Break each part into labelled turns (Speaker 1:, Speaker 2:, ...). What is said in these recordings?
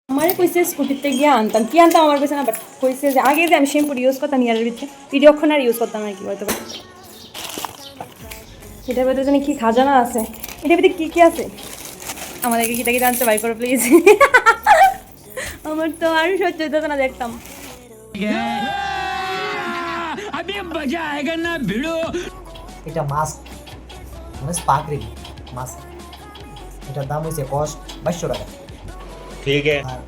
Speaker 1: আমার কইছে স্কুটিতে গিয়ে আনতাম, কি আনতাম আমার কইছে না, বাট কইছে যে আগে যে আমি শ্যাম্পুর ইউজ করতাম ইয়ারের ভিতরে ভিডিওক্ষণ আর ইউজ করতাম আর কি হয়তো। এটার ভিতরে জানি কি খাজানা আছে, এটার ভিতরে কী কী আছে আমাদেরকে কিটা কিটা আনতে বাই করো প্লিজ। আমার তো আর সহ্য হতো না দেখতাম।
Speaker 2: এটা মাস্ক মানে স্পার্কলিং মাস্ক, এটার দাম হয়েছে কস্ট 2200 টাকা।
Speaker 3: ঠিক আছে।
Speaker 2: আর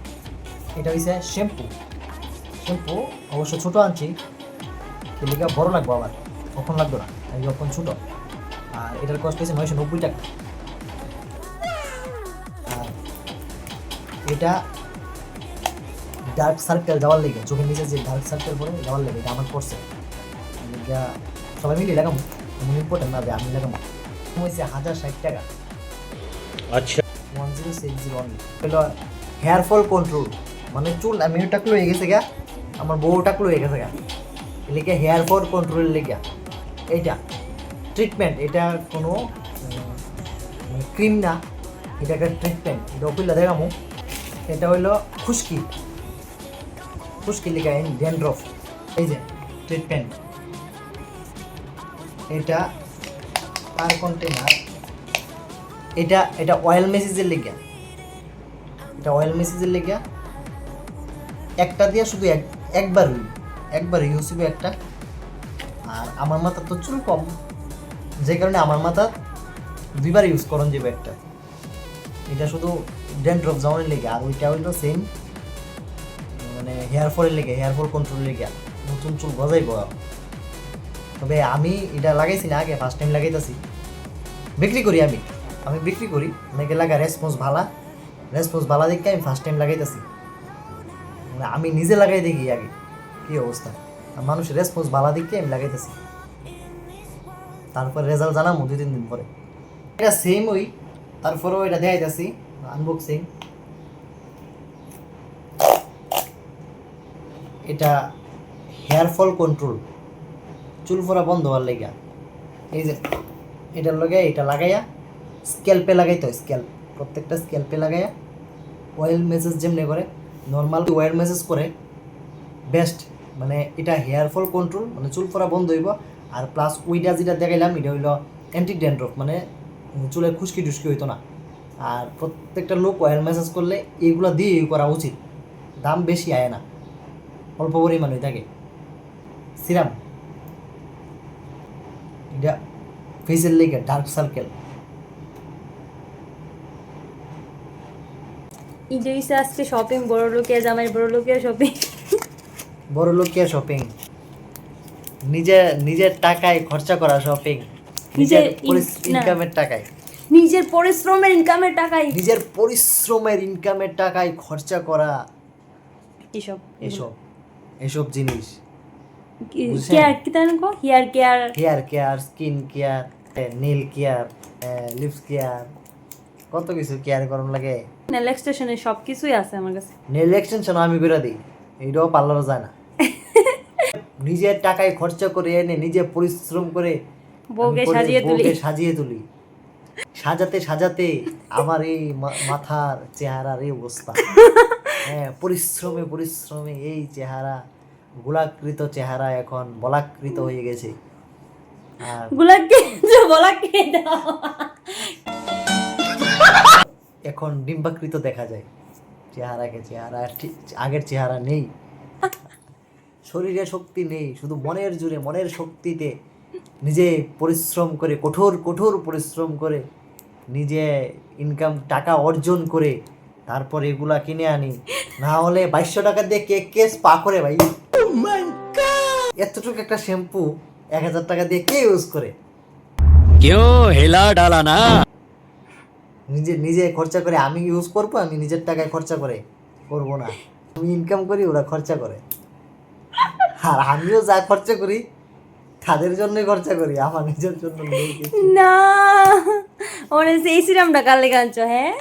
Speaker 2: এটা হয়েছে শ্যাম্পু, শ্যাম্পু অবশ্য ছোটো আনছি, এদিকে বড় লাগবো আবার, কখন লাগবে না, এই যখন ছোটো। আর এটার কস্ট হয়েছে 990 টাকা। আর এটা ডার্ক সার্কেল যাওয়ার লেগে, চোখের নিচে যে ডার্ক সার্কেল পরে যাওয়ার লেগে, এটা আমার পড়ছে, এটা সবাই মিলে লাগাম, এমন ইম্পর্টেন্ট না যে আমি লাগাম। হয়েছে 1060 টাকা।
Speaker 3: আচ্ছা
Speaker 2: 1060 অনলি। হলো হেয়ার ফল কন্ট্রোল, মানে চুল আমি টাকলো হয়ে গেছে গা, আমার বউ টাকলো হয়ে গেছে গা, এলিকে হেয়ার ফল কন্ট্রোলের লেগে এইটা ট্রিটমেন্ট, এটা কোনো মানে ক্রিম না, এটা একটা ট্রিটমেন্ট। এটা ওপিলা দেখামো, এটা হইলো খুশকি, খুশকি লেখা ড্যান্ড্রফ, এই যে ট্রিটমেন্ট। এটা পার কন্টেনার, এটা অয়েল মেসেজের লেগে, এটা অয়েল মেসেজের লেগে একটা দিয়ে শুধু একবার ইউজ হবে একটা। আর আমার মাথা তো চুল কম, যে কারণে আমার মাথা দুইবার ইউজ করন যাবে একটা। এটা শুধু ড্যান্ড্রফ যাওয়ার লেগে, আর ওইটা হইলো সেম মানে হেয়ার ফলের লেগে, হেয়ার ফল কন্ট্রোলের লেগে, নতুন চুল গজাইব। তবে আমি এটা লাগাইছি না আগে, ফার্স্ট টাইম লাগাইতেছি, বিক্রি করি আমি বিক্রি করি, অনেকে লাগা রেসপন্স ভালো দেখে আমি ফার্স্ট টাইম লাগাইতেছি। মানে আমি নিজে লাগাই দেখি আগে কী অবস্থা, আর মানুষের রেসপন্স ভালো দেখে আমি লাগাইতেছি, তারপর রেজাল্ট জানাবো 2-3 দিন পরে। এটা সেম ওই, তারপরেও এটা দেখাইতেছি আনবক্সিং। এটা হেয়ার ফল কন্ট্রোল, চুল ফোড়া বন্ধ হওয়ার লেগা। এই যে এটার লগে এটা লাগাইয়া স্ক্যাল্পে লাগাইতে হয়, প্রত্যেকটা স্ক্যাল্পে লাগাইয়া অয়েল মেসেজ যেমনি করে নর্মাল অয়েল মেসেজ করে বেস্ট। মানে এটা হেয়ার ফল কন্ট্রোল, মানে চুল ফোড়া বন্ধ হইব। আর প্লাস ওইটা যেটা দেখাইলাম এটা হইলো অ্যান্টি ড্যান্ড্রফ, মানে চুলের খুশকি টুসকি হইতো না। আর প্রত্যেকটা লোক অয়েল মেসেজ করলে এইগুলো দিয়েই করা উচিত, দাম বেশি আয় না, অল্প পরিমাণ হয়ে থাকে। সিরাম, এটা ফেসের লেগে ডার্ক সার্কেল।
Speaker 1: এই যে আজকে শপিং, বড় লোকিয়া জামাই, বড় লোকিয়া শপিং,
Speaker 2: বড় লোকিয়া শপিং, নিজের টাকায় খরচা করা শপিং, নিজের ইনকামের টাকায়,
Speaker 1: নিজের পরিশ্রমের ইনকামের টাকায়,
Speaker 2: নিজের পরিশ্রমের ইনকামের টাকায় খরচা করা
Speaker 1: এসব
Speaker 2: এসব জিনিস।
Speaker 1: কেয়ার কি তাই না, hair
Speaker 2: care, skin care, nail care, lips care, কত কিছু কেয়ার করন লাগে।
Speaker 1: নেল এক্সটেনশনে সব কিছুই আছে আমার কাছে।
Speaker 2: নেল এক্সটেনশন আমি করে দিই, এইটাও পার্লারও যায় না। নিজের টাকায় খরচা করে এনে নিজে পরিশ্রম করে
Speaker 1: বউকে
Speaker 2: সাজিয়ে তুলি, সাজাতে আমার এই মাথার চেহারার এই অবস্থা। হ্যাঁ, পরিশ্রমে এই চেহারা, গোলাকৃত চেহারা এখন বলাকৃত হয়ে গেছে। আর এখন ডিম্বাকৃত দেখা যায় চেহারা আগের চেহারা নেই, শরীরে শক্তি নেই, শুধু মনের জোরে, মনের শক্তিতে নিজে পরিশ্রম করে, কঠোর পরিশ্রম করে নিজে ইনকাম টাকা অর্জন করে তারপর এগুলা কিনে আনি। না হলে 2200 টাকা দিয়ে কে স্পা করে ভাই? এতটুকু একটা শ্যাম্পু 1000 টাকা দিয়ে কে ইউজ করে?
Speaker 4: क्यों हिला डाला ना?
Speaker 2: নিজে খরচা করে আমি ইউজ করবো? আমি নিজের টাকায় খরচা করে করবো না, আমি ইনকাম করি, ওরা খরচা করে। আর আমিও যা খরচা করি তাদের জন্যই খরচা করি, আমার নিজের জন্য
Speaker 1: না। ওরে সেই সিরামটা কার লেগে আনছো? হ্যাঁ